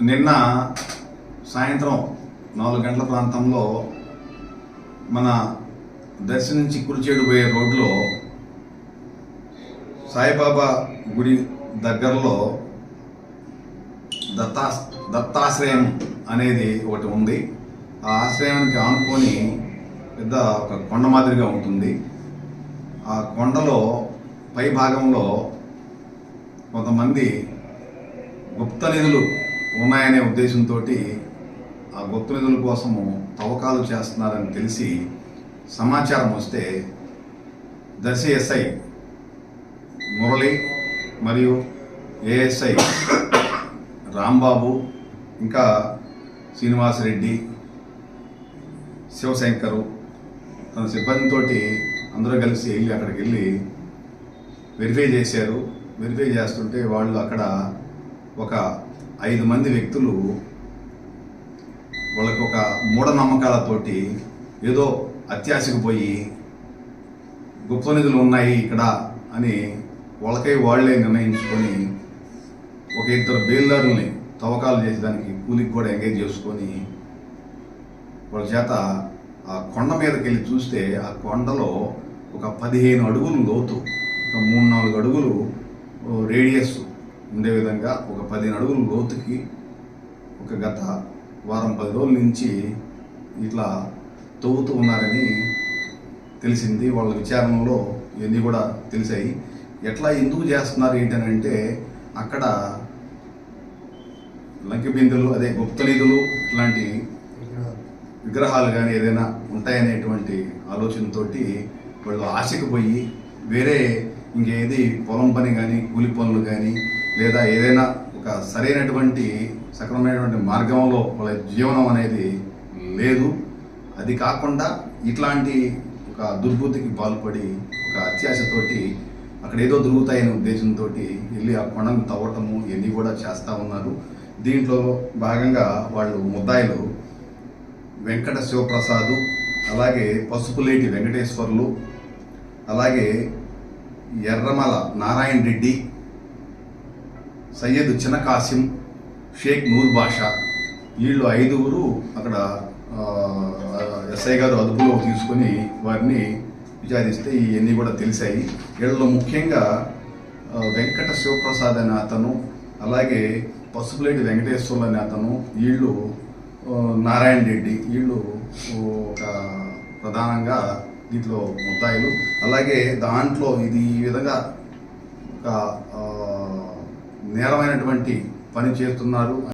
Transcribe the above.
నిన్న సాయంత్రం 4 గంటల ప్రాంతంలో మన దర్శి నుంచి కురిచేడు పోయే రోడ్లో సాయిబాబా గుడి దగ్గరలో దత్తాశ్రయం అనేది ఒకటి ఉంది. ఆ ఆశ్రయానికి ఆనుకొని పెద్ద ఒక కొండ మాదిరిగా ఉంటుంది. ఆ కొండలో పై భాగంలో కొంతమంది గుప్త నిధులు ఉన్నాయనే ఉద్దేశంతో ఆ గుప్త నిధుల కోసము తవ్వకాలు చేస్తున్నారని తెలిసి సమాచారం వస్తే దర్శి ఎస్ఐ మురళి మరియు ఏఎస్ఐ రాంబాబు ఇంకా శ్రీనివాసరెడ్డి శివశంకరు తన సిబ్బందితో అందరూ కలిసి అక్కడికి వెళ్ళి వెరిఫై చేశారు. వెరిఫై చేస్తుంటే వాళ్ళు అక్కడ ఒక 5 మంది వ్యక్తులు వాళ్ళకి ఒక మూఢనమ్మకాలతోటి ఏదో అత్యాశకు పోయి గుప్త నిధులు ఉన్నాయి ఇక్కడ అని వాళ్ళకై వాళ్లే నిర్ణయించుకొని ఒక 2 బేల్దారుల్ని తవ్వకాలు చేసేదానికి కూలికి కూడా ఎంగేజ్ చేసుకొని వాళ్ళ చేత ఆ కొండ మీదకి వెళ్ళి చూస్తే ఆ కొండలో ఒక 15 అడుగులు లోతు, ఒక 3-4 అడుగులు రేడియస్ ఉండే విధంగా ఒక 15 అడుగుల లోతుకి ఒక గత వారం 10 రోజుల నుంచి ఇట్లా తవ్వుతూ ఉన్నారని తెలిసింది. వాళ్ళ విచారణలో ఇవన్నీ కూడా తెలిసాయి. ఎట్లా ఎందుకు చేస్తున్నారు ఏంటనంటే అక్కడ లంకి బిందులు, అదే గుప్త నిధులు ఇట్లాంటి విగ్రహాలు కానీ ఏదైనా ఉంటాయనేటువంటి ఆలోచనతోటి వాళ్ళు ఆశకు పోయి వేరే ఇంకేది పొలం పని కానీ కూలి పనులు కానీ లేదా ఏదైనా ఒక సరైనటువంటి సక్రమైనటువంటి మార్గంలో వాళ్ళ జీవనం అనేది లేదు. అది కాకుండా ఇట్లాంటి ఒక దుర్బుద్ధికి పాల్పడి ఒక అత్యాశతోటి అక్కడ ఏదో దొరుకుతాయనే ఉద్దేశంతో వెళ్ళి ఆ కొండను తవ్వటము ఇవన్నీ కూడా చేస్తూ ఉన్నారు. దీంట్లో భాగంగా వాళ్ళు ముద్దాయిలు వెంకట శివప్రసాదు, అలాగే పసుపులేటి వెంకటేశ్వర్లు, అలాగే ఎర్రమల నారాయణ రెడ్డి, సయ్యద్ చిన్న కాసిం, షేక్ నూర్ బాషా, వీళ్ళు 5గురు అక్కడ ఎస్ఐ గారు అదుపులో తీసుకొని వారిని విచారిస్తే ఇవన్నీ కూడా తెలిసాయి. వీళ్ళలో ముఖ్యంగా వెంకట శివప్రసాద్ అనే అతను, అలాగే పసుపులేటి వెంకటేశ్వర్లు అనే అతను, వీళ్ళు నారాయణ రెడ్డి, వీళ్ళు ఒక ప్రధానంగా దీంట్లో ముద్దాయిలు. అలాగే దాంట్లో ఇది ఈ విధంగా ఒక నేరమైనటువంటి పని చేస్తున్నారు.